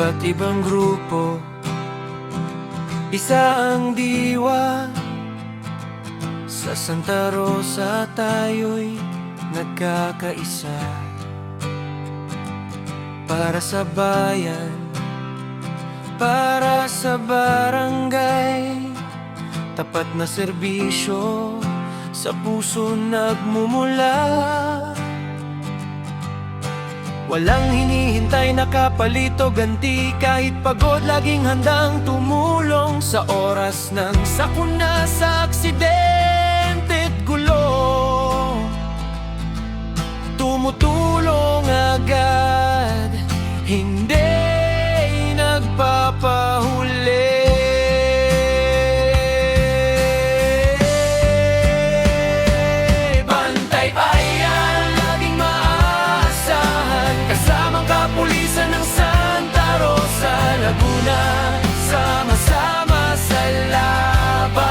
Iba't ibang grupo, isa ang diwa. Sa Santa Rosa tayo'y nagkakaisa. Para sa bayan, para sa barangay, tapat na serbisyo sa puso nagmumula. Walang hinihintay na kapalit o ganti, kahit pagod laging handang tumulong sa oras ng sakuna sa aksidente at gulo. Tumutulong agad, hindi nagpapahuli. Sama-sama sa laban.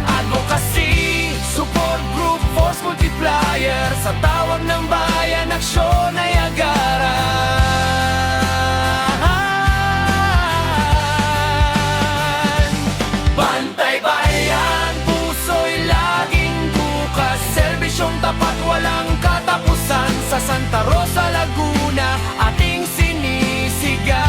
Advocacy, support group, force multiplier. Sa tawag ng bayan, aksyon ay agaran. Bantay bayan, puso'y laging bukas. Serbisyong tapat, walang katapusan. Sa Santa Rosa, Laguna, ating sinisigaw.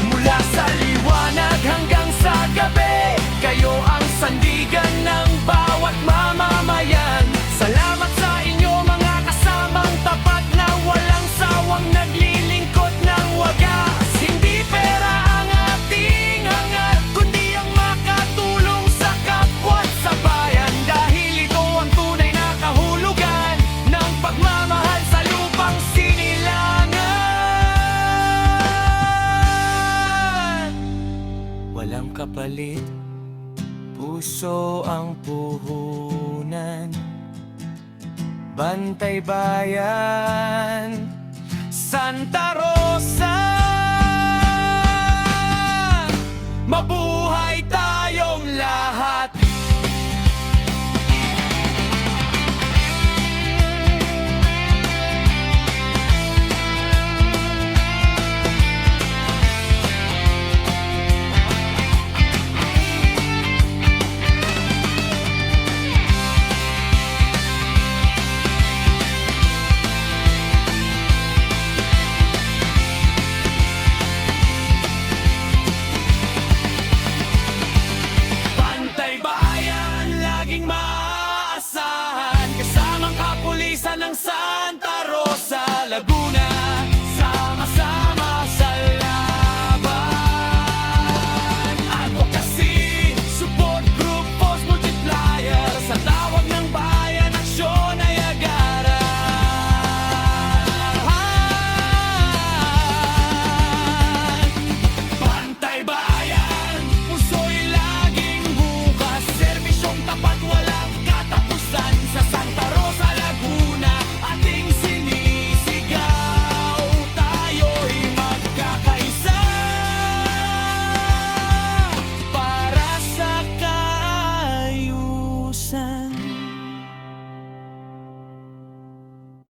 Mula sa liwanag hanggang sa gabi, kayo ang sandigan ng bawat mamamayan. Salamat sa inyo mga kasamang tapat na walang sawang naglilingkod ng wagas. Hindi pera ang ating hangat, kundi ang makatulong sa kapwa at sa bayan. Dahil ito ang tunay na kahulugan ng pagmamahal sa lupang sinilangan. Walang kapalit, puso ang puhunan. Bantay bayan, Santa Rosa.